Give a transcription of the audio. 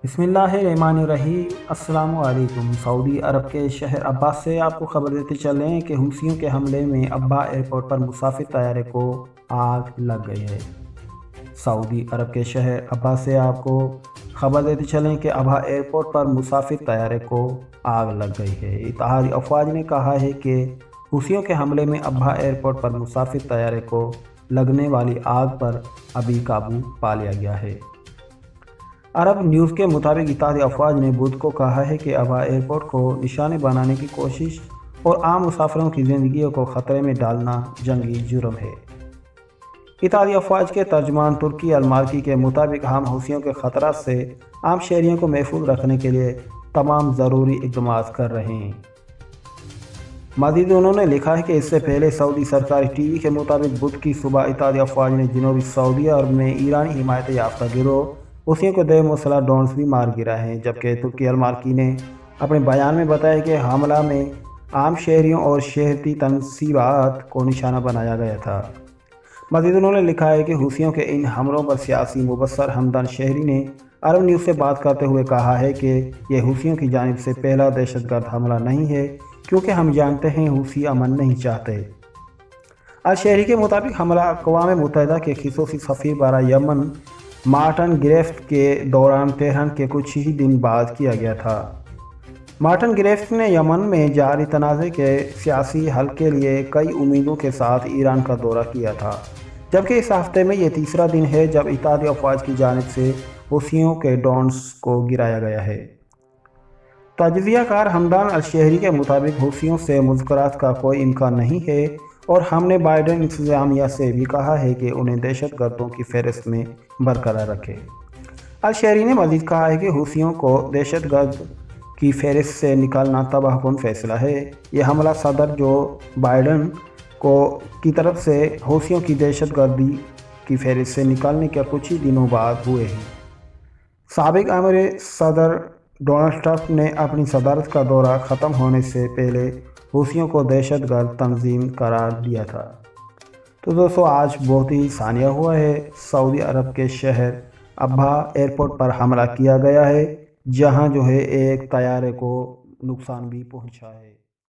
بسم اللہ الرحمن الرحیم۔ السلام علیکم۔ سعودی عرب کے شہر عبا سے آپ کو خبر دیتے چلیں کہ حوثیوں کے حملے میں عبا ایئرپورٹ پر مسافر طیارے کو آگ لگ گئی ہے۔ سعودی عرب کے شہر عبا سے آپ کو خبر دیتے چلیں کہ عبا ایئرپورٹ پر مسافر طیارے کو آگ لگ گئی ہے۔ اتحادی افواج نے کہا ہے کہ حوثیوں کے حملے میں عبا ایئرپورٹ پر مسافر طیارے کو لگنے والی آگ پر ابھی قابو پا لیا گیا ہے۔ عرب نیوز کے مطابق اتحادی افواج نے بدھ کو کہا ہے کہ عبا ایئرپورٹ کو نشانہ بنانے کی کوشش اور عام مسافروں کی زندگیوں کو خطرے میں ڈالنا جنگی جرم ہے۔ اتحادی افواج کے ترجمان ترکی المالکی کے مطابق ہم حوثیوں کے خطرات سے عام شہریوں کو محفوظ رکھنے کے لیے تمام ضروری اقدامات کر رہے ہیں۔ مزید انہوں نے لکھا ہے کہ اس سے پہلے سعودی سرکاری ٹی وی کے مطابق بدھ کی صبح اتحادی افواج نے جنوبی سعودی عرب میں ایرانی حمایت یافتہ گروہ حوثیوں کو 2 مسلح ڈرونز بھی مار گرا ہیں، جبکہ ترکی المالکی نے اپنے بیان میں بتایا کہ حملہ میں عام شہریوں اور شہرتی تنصیبات کو نشانہ بنایا گیا تھا۔ مزید انہوں نے لکھا ہے کہ حوثیوں کے ان حملوں پر سیاسی مبصر ہمدان شہری نے عرب نیوز سے بات کرتے ہوئے کہا ہے کہ یہ حوثیوں کی جانب سے پہلا دہشت گرد حملہ نہیں ہے، کیونکہ ہم جانتے ہیں حوثی امن نہیں چاہتے۔ الشہری کے مطابق حملہ اقوام متحدہ کے خصوصی سفیر برائے یمن مارٹن گریفٹ کے دوران تہران کے کچھ ہی دن بعد کیا گیا تھا۔ مارٹن گریفٹ نے یمن میں جاری تنازع کے سیاسی حل کے لیے کئی امیدوں کے ساتھ ایران کا دورہ کیا تھا، جبکہ اس ہفتے میں یہ تیسرا دن ہے جب اتحادی افواج کی جانب سے حوثیوں کے ڈرونز کو گرایا گیا ہے۔ تجزیہ کار حمدان الشہری کے مطابق حوثیوں سے مذاکرات کا کوئی امکان نہیں ہے، اور ہم نے بائیڈن انتظامیہ سے بھی کہا ہے کہ انہیں دہشت گردوں کی فہرست میں برقرار رکھے۔ الشہری نے مزید کہا ہے کہ حوثیوں کو دہشت گرد کی فہرست سے نکالنا تباہ کن فیصلہ ہے۔ یہ حملہ صدر جو بائیڈن کی طرف سے حوثیوں کی دہشت گردی کی فہرست سے نکالنے کے کچھ ہی دنوں بعد ہوئے ہیں۔ سابق امریکی صدر ڈونلڈ ٹرمپ نے اپنی صدارت کا دورہ ختم ہونے سے پہلے حوثیوں کو دہشت گرد تنظیم قرار دیا تھا۔ تو دوستو، آج بہت ہی ثانیہ ہوا ہے، سعودی عرب کے شہر عبا ایئرپورٹ پر حملہ کیا گیا ہے، جہاں ایک طیارے کو نقصان بھی پہنچا ہے۔